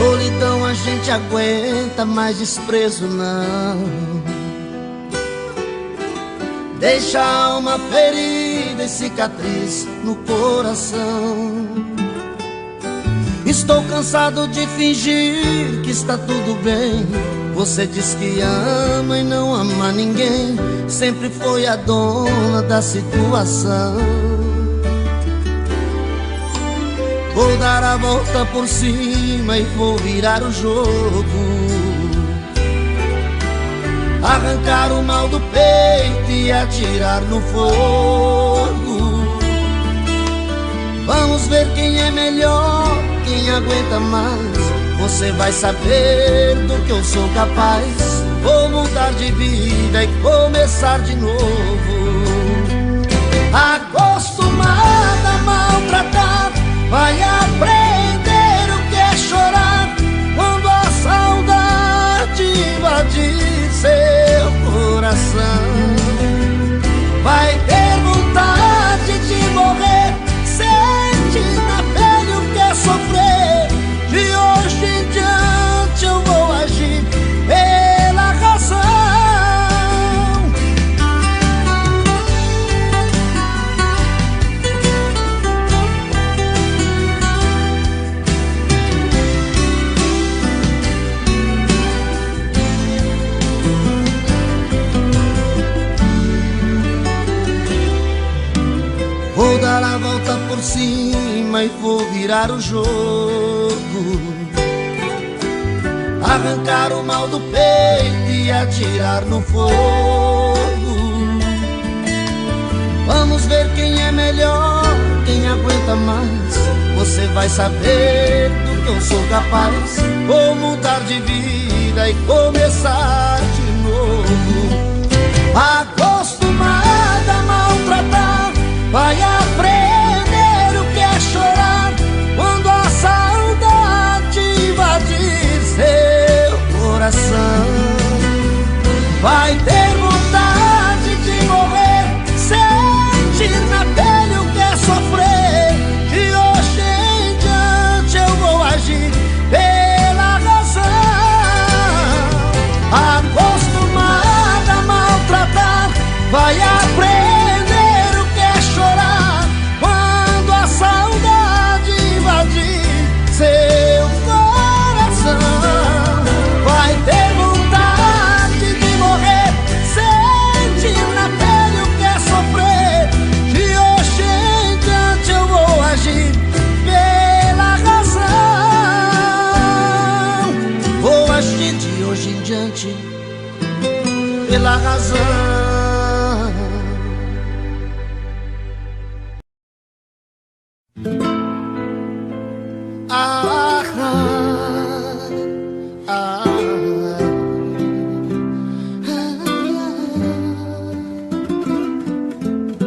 Solidão a gente aguenta, mas desprezo não. Deixa a alma ferida e cicatriz no coração. Estou cansado de fingir que está tudo bem. Você diz que ama e não ama ninguém. Sempre foi a dona da situação. Vou dar a volta por cima e vou virar o jogo. Arrancar o mal do peito e atirar no fogo. Vamos ver quem é melhor, quem aguenta mais. Você vai saber do que eu sou capaz. Vou mudar de vida e começar de novo. Acostumada a maltratar, vai aprender o que é chorar quando a saudade invadir seu coração. Vai ter vontade de morrer, sente na pele o que é sofrer. De hoje em diante eu vou agir pela razão. Vou dar a volta por cima e vou virar o jogo. Arrancar o mal do peito e atirar no fogo. Vamos ver quem é melhor, quem aguenta mais. Você vai saber do que eu sou capaz. Vou mudar de vida e começar de novo. Acostumada a maltratar, vai aprender o que é chorar quando a saudade invadir seu coração. Vai ter vontade de morrer, sentir na pele o que é sofrer. De hoje em diante eu vou agir pela razão. Acostumada a maltratar, vai aprender o que é chorar quando a saudade invadir seu coração. Vai ter vontade de morrer, sentir na pele o que é sofrer. De hoje em diante eu vou agir pela razão. Vou agir de hoje em diante pela razão.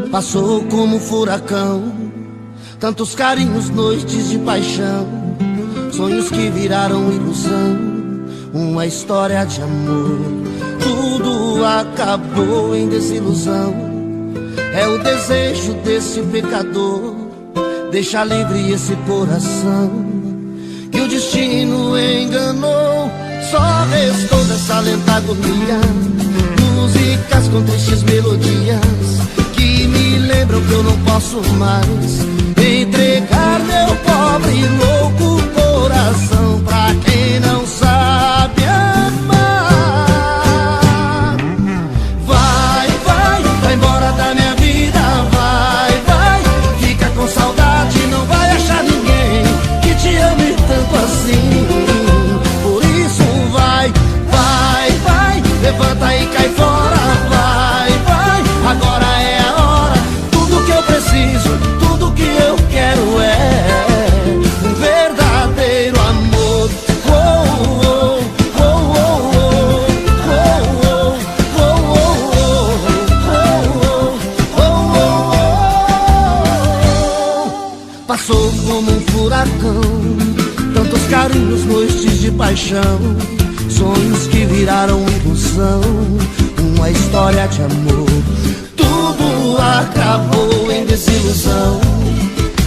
Passou como um furacão, tantos carinhos, noites de paixão, sonhos que viraram ilusão, uma história de amor. Tudo acabou em desilusão. É o desejo desse pecador, deixa livre esse coração que o destino enganou. Só restou dessa lenta agonia músicas com tristes melodias que me lembram que eu não posso mais entregar meu pobre e louco coração pra quem não sabe amar. Vai, vai, vai embora da minha vida. Vai, vai, fica com saudade, não vai achar ninguém que te ame tanto assim. Por isso vai, vai, vai, levanta e cai fora. Vai, vai, agora é a hora. Tudo que eu preciso, tudo que eu quero é um verdadeiro amor. Oh, oh, oh, oh, oh, oh, oh. Passou como um furacão, tantos carinhos, noites de paixão, sonhos que viraram ilusão, uma história de amor. Tudo acabou em desilusão.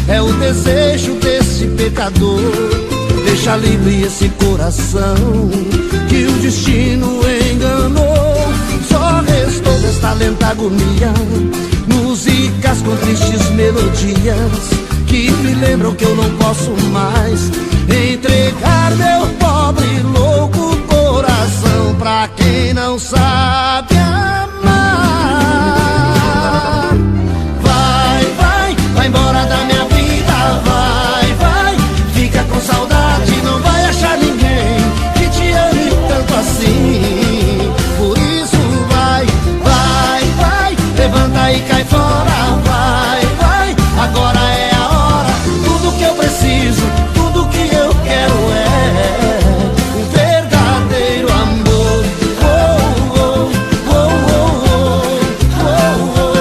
É o desejo desse pecador, deixa livre esse coração que o destino enganou. Só restou desta lenta agonia músicas com tristes melodias que me lembram que eu não posso mais entregar meu pobre e louco coração pra quem não sabe amar. Vai, vai, vai embora da minha vida, vai, vai, fica com saudade, não vai achar ninguém que te ame tanto assim. Por isso vai, vai, vai, levanta e cai fora, vai, vai, agora é a hora. Tudo que eu preciso, tudo que eu quero é um verdadeiro amor. Oh, oh, oh, oh, oh, oh, oh,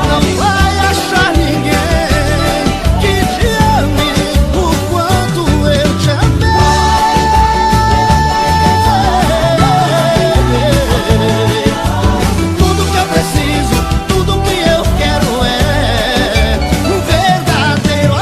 não vai achar ninguém que te ame o quanto eu te amei. Tudo que eu preciso, tudo que eu quero é um verdadeiro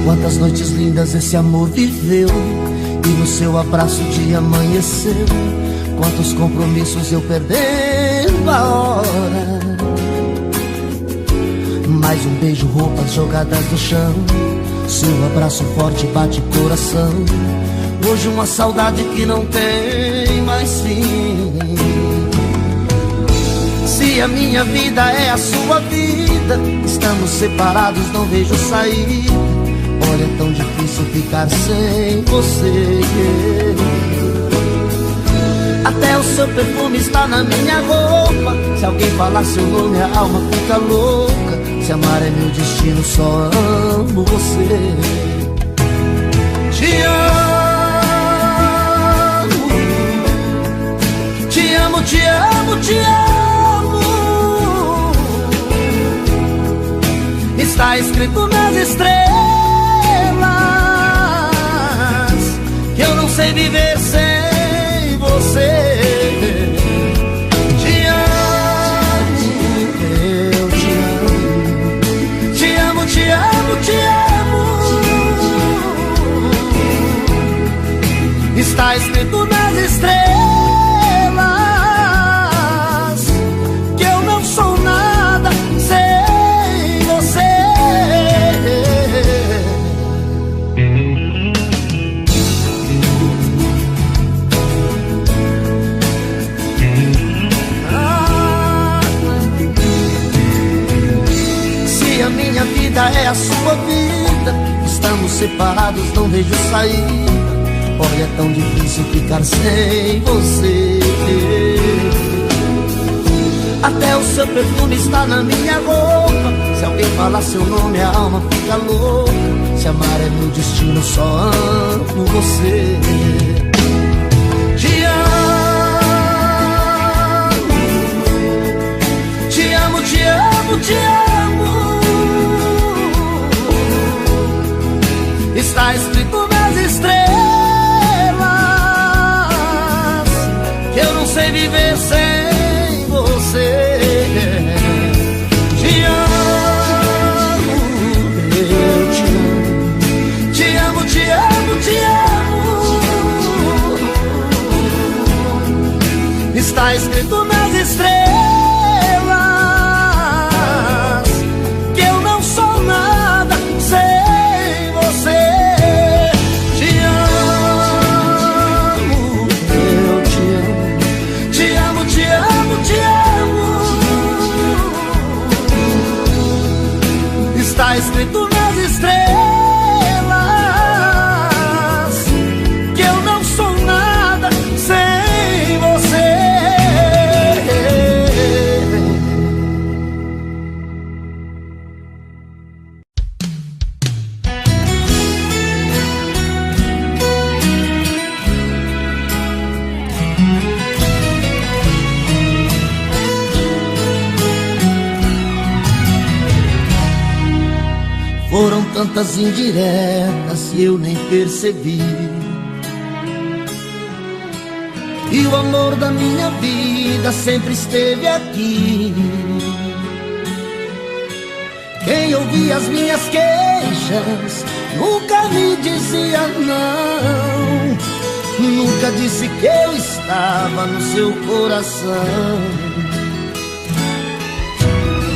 Quantas noites lindas esse amor viveu e no seu abraço o dia amanheceu. Quantos compromissos eu perdendo a hora. Mais um beijo, roupas jogadas no chão, seu abraço forte bate coração. Hoje uma saudade que não tem mais fim. Se a minha vida é a sua vida, estamos separados, não vejo saída. Olha, é tão difícil ficar sem você. Até o seu perfume está na minha roupa. Se alguém falar seu nome, a alma fica louca. Se amar é meu destino, só amo você. Te amo, te amo, te amo, te amo. Está escrito nas estrelas que eu não sei viver sem você. Te amo, eu te amo. Te amo, te amo, te amo. Está escrito nas estrelas que eu não sou nada sem você. Se a minha vida é a sua vida, estamos separados, não vejo saída. Olha, é tão difícil ficar sem você. Até o seu perfume está na minha roupa. Se alguém falar seu nome, a alma fica louca. Se amar é meu destino, só amo você. Te amo, te amo, te amo, te amo. Está escrito nas estrelas que eu não sei viver sem você. Te amo, eu te amo. Te amo, te amo, te amo. Está escrito nas estrelas que eu não sou nada sem você. Te amo, eu te amo. Te amo, te amo, te amo. tá escrito nas estrelas que eu não sou nada sem você. Foram tantas indiretas e eu nem percebi. E o amor da minha vida sempre esteve aqui. Quem ouvia as minhas queixas nunca me dizia não. Nunca disse que eu estava no seu coração.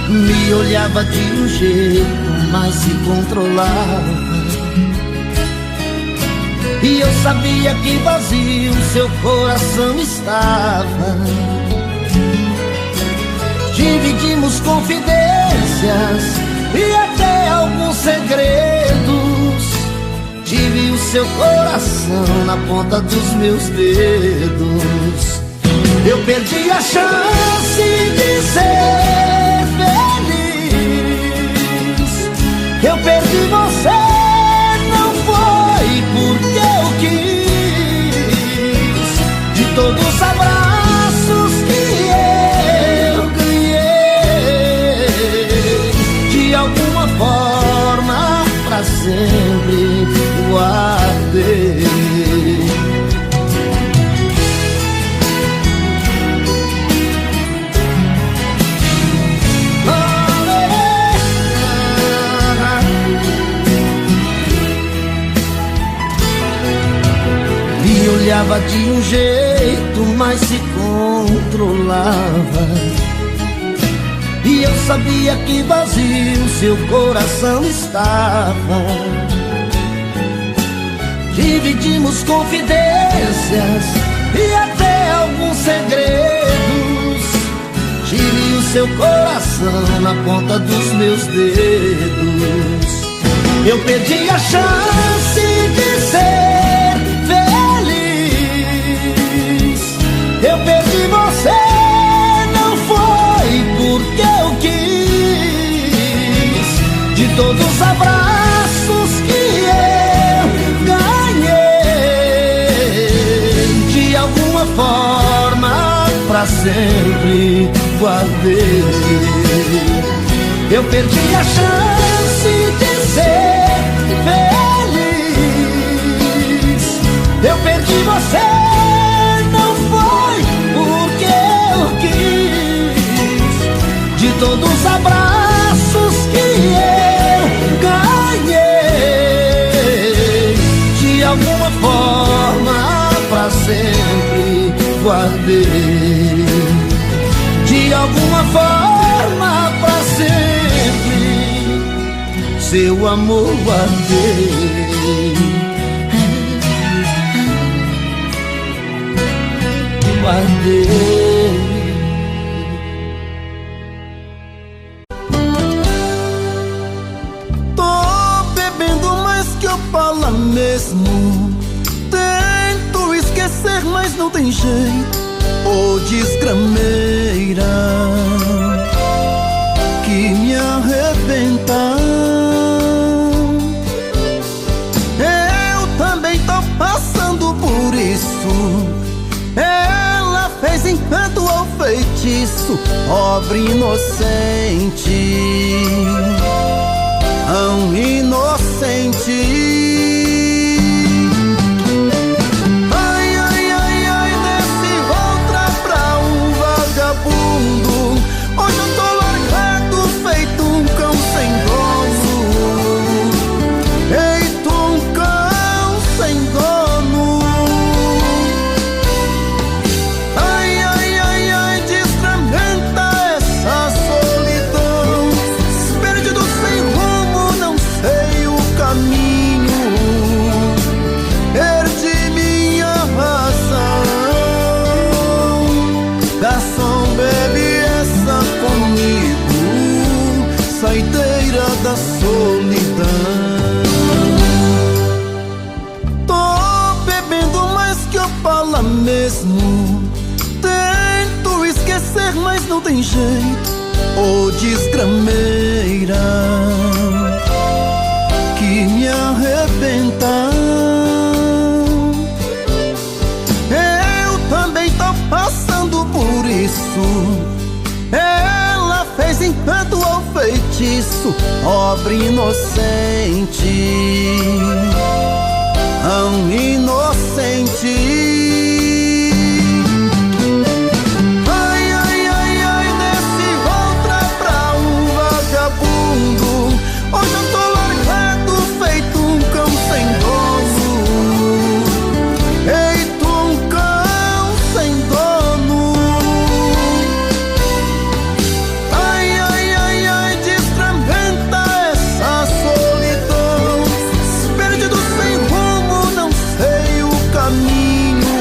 Me olhava de um jeito, mas se controlava. E eu sabia que vazio seu coração estava. Dividimos confidências e até alguns segredos. Tive o seu coração na ponta dos meus dedos. Eu perdi a chance de ser feliz. Eu perdi você, não foi porque eu quis. De todos os abraços que eu ganhei, de alguma forma pra sempre guardei. Olhava de um jeito, mas se controlava. E eu sabia que vazio seu coração estava. Dividimos confidências e até alguns segredos. Tive o seu coração na ponta dos meus dedos. Eu perdi a chance de ser feliz. Eu perdi você, não foi porque eu quis. De todos os abraços que eu ganhei, de alguma forma pra sempre guardei. Eu perdi a chance de ser feliz. Eu perdi você, não foi porque eu quis. De todos os abraços que eu ganhei, de alguma forma pra sempre guardei. De alguma forma pra sempre seu amor guardei. Guardei. Tô bebendo mais que eu falo mesmo. Tento esquecer, mas não tem jeito. Ô desgrameira que me arrebenta. Eu também tô passando por isso. Ela fez encanto ao feitiço, pobre inocente, tão inocente. Ai, ai, ai, ai, desse outra pra um vagabundo. Hoje eu tô largado, feito um cão sem dono. Feito um cão sem dono. Ai, ai, ai, ai, desfragmenta essa solidão. Perdido sem rumo, não sei o caminho. Perdi minha razão. Garçom, bebe essa comigo. Saideiro, beira da solidão. Tô bebendo mais que eu falo mesmo. Tento esquecer, mas não tem jeito. Ô desgrameira que me arrebenta. Eu também tô passando por isso. Ela fez encanto ao feitiço, pobre inocente, tão inocente. Hoje eu tô largado, feito um cão sem dono. Feito um cão sem dono. Ai, ai, ai, ai, desgramenta essa solidão. Perdido sem rumo, não sei o caminho.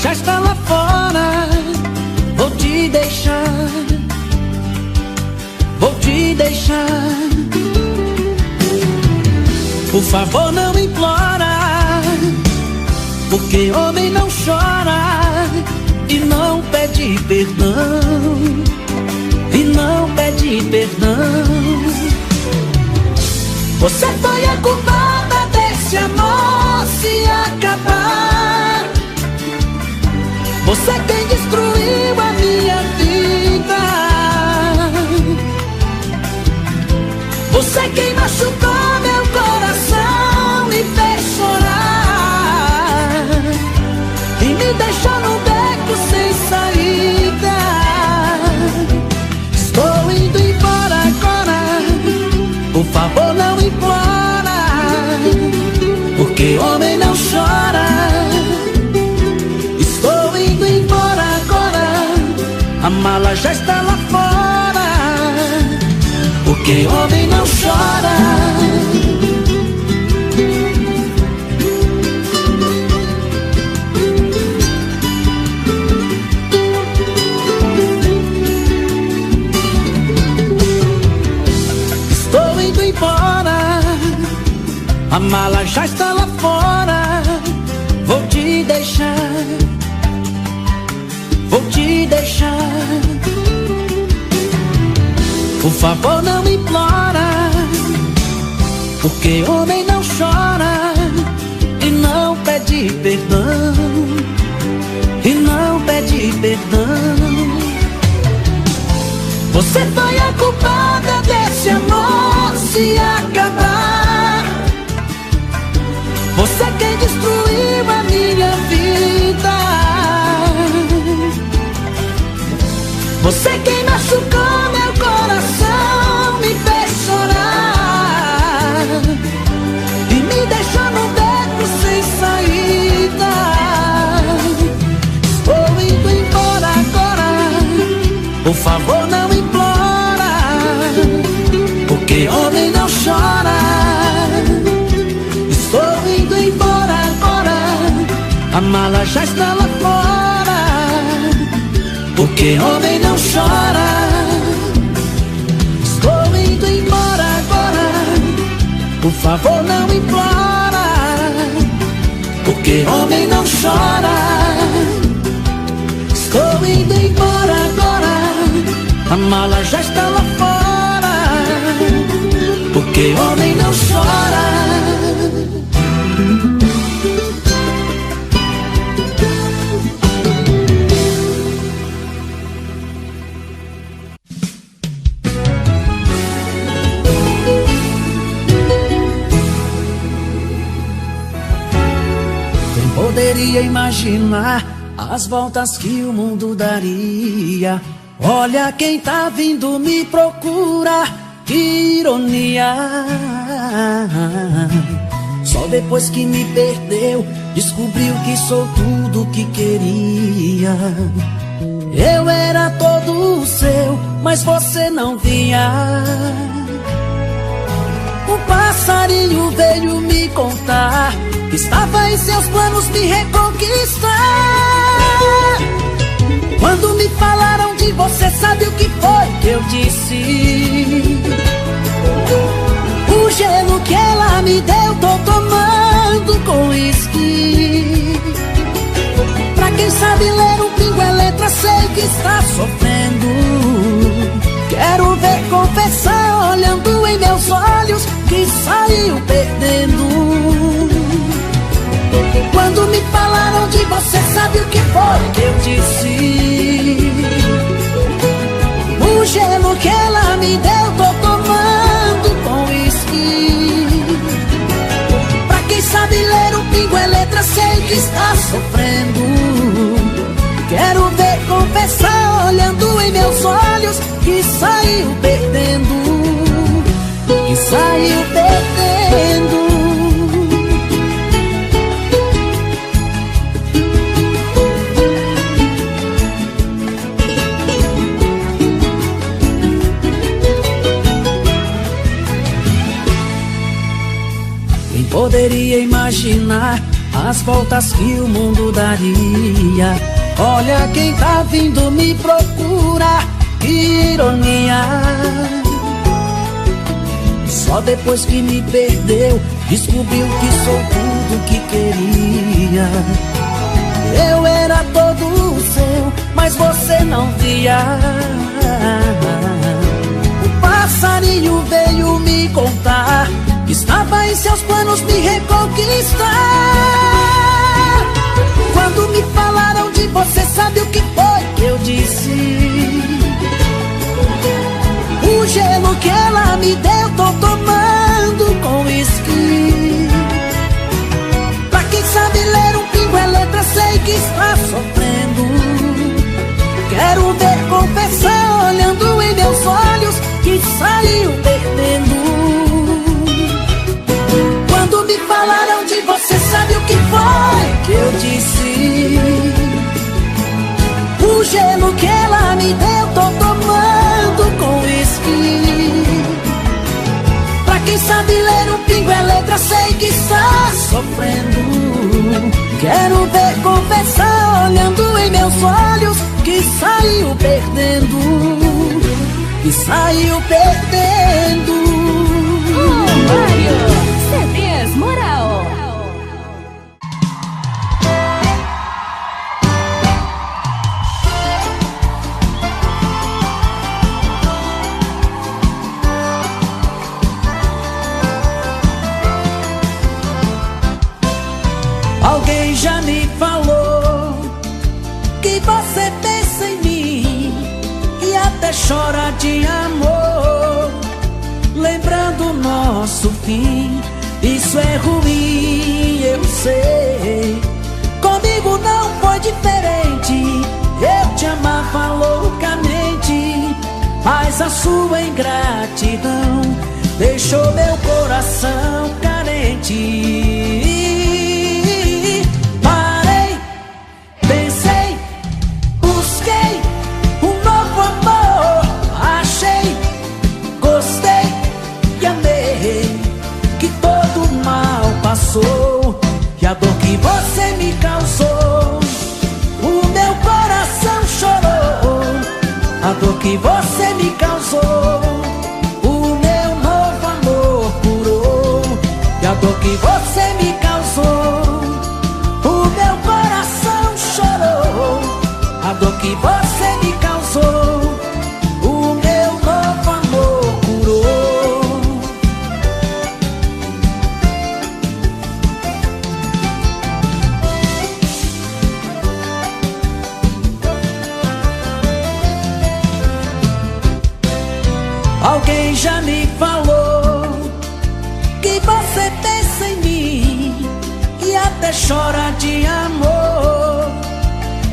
já está lá fora. Vou te deixar, vou te deixar. Por favor, não implora, porque homem não chora e não pede perdão, e não pede perdão. Você foi a culpada desse amor se acabar. Você quem destruiu a minha vida. Você quem machucou meu coração, me fez chorar e me deixou num beco sem saída. Estou indo embora agora, por favor não implora, porque homem não chora. Estou indo embora agora, a mala já está lá fora, porque homem não chora. Estou indo embora, a mala já está lá fora. Vou te deixar, vou te deixar. Por favor não implora, porque homem não chora e não pede perdão, e não pede perdão. Você foi a culpada desse amor se acabar. Você quem destruiu a minha vida. Você quem machucou meu coração, me fez chorar e me deixou num beco sem saída. Estou indo embora agora, por favor não implora, porque homem não chora. Estou indo embora agora, a mala já está lá fora, porque homem não chora. Estou indo embora agora, por favor não implora, porque homem não chora. Estou indo embora agora, a mala já está lá fora, porque homem não chora. Quem poderia imaginar as voltas que o mundo daria? Olha quem tá vindo me procurar, que ironia. Só depois que me perdeu, descobriu que sou tudo que queria. Eu era todo seu, mas você não vinha. Um passarinho veio me contar que estava em seus planos me reconquistar. Quando me falaram de você, sabe o que foi que eu disse? O gelo que ela me deu, tô tomando com uísque. Pra quem sabe ler um pingo é letra, sei que está sofrendo. Quero ver confessar, olhando em meus olhos, que saiu perdendo. Quando me falaram de você, sabe o que foi que eu disse? O gelo que ela me deu, tô tomando com uísque. Pra quem sabe ler um pingo é letra, sei que está sofrendo. Quero ver confessar, olhando em meus olhos, que saiu perdendo, que saiu perdendo. Quem poderia imaginar as voltas que o mundo daria. Olha quem tá vindo me procurar, que ironia. Só depois que me perdeu, descobriu que sou tudo que queria. Eu era todo seu, mas você não via. O passarinho veio me contar que estava em seus planos me reconquistar. Quando me falaram de você, sabe o que foi que eu disse? O gelo que ela me deu, tô tomando com uísque. Pra quem sabe ler um pingo é letra, sei que está sofrendo. Quero ver confessar, olhando em meus olhos, que saiu perdendo. Quando me falaram de você, sabe o que foi que eu disse? O gelo que ela me deu, tô tomando com uísque. Pra quem sabe ler um pingo é letra, sei que está sofrendo. Quero ver confessar, olhando em meus olhos, que saiu perdendo. Que saiu perdendo. Mário, CDs Moral. Alguém já me falou que você pensa em mim e até chora de amor, lembrando o nosso fim. Isso é ruim, eu sei. Comigo não foi diferente. Eu te amava loucamente, mas a sua ingratidão deixou meu coração carente. E a dor que você me causou, o meu coração chorou. A dor que você me causou, o meu novo amor curou. E a dor que você me causou, o meu coração chorou. A dor que você me causou, o meu novo amor curou. Alguém já me falou que você pensa em mim e até chora de amor,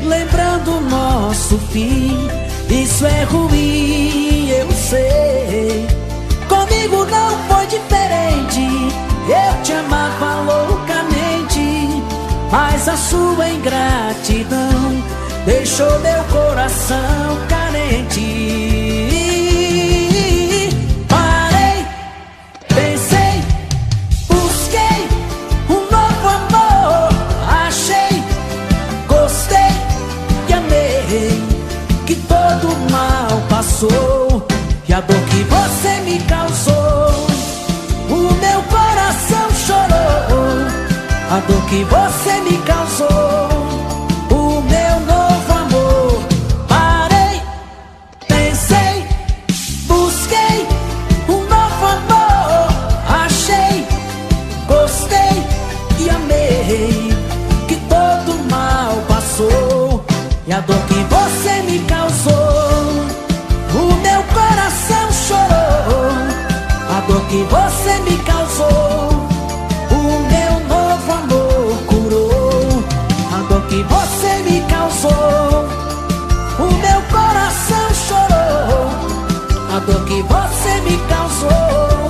lembrando o nosso fim. Isso é ruim, eu sei. Comigo não foi diferente. Eu te amava loucamente, mas a sua ingratidão deixou meu coração carente. Que todo mal passou. E a dor que você me causou, o meu coração chorou. A dor que você me causou, o meu novo amor. Parei, pensei, busquei um novo amor. Achei, gostei e amei. Que todo mal passou. E a dor que você me causou, o meu coração chorou. A dor que você me causou, o meu novo amor curou. A dor que você me causou, o meu coração chorou. A dor que você me causou,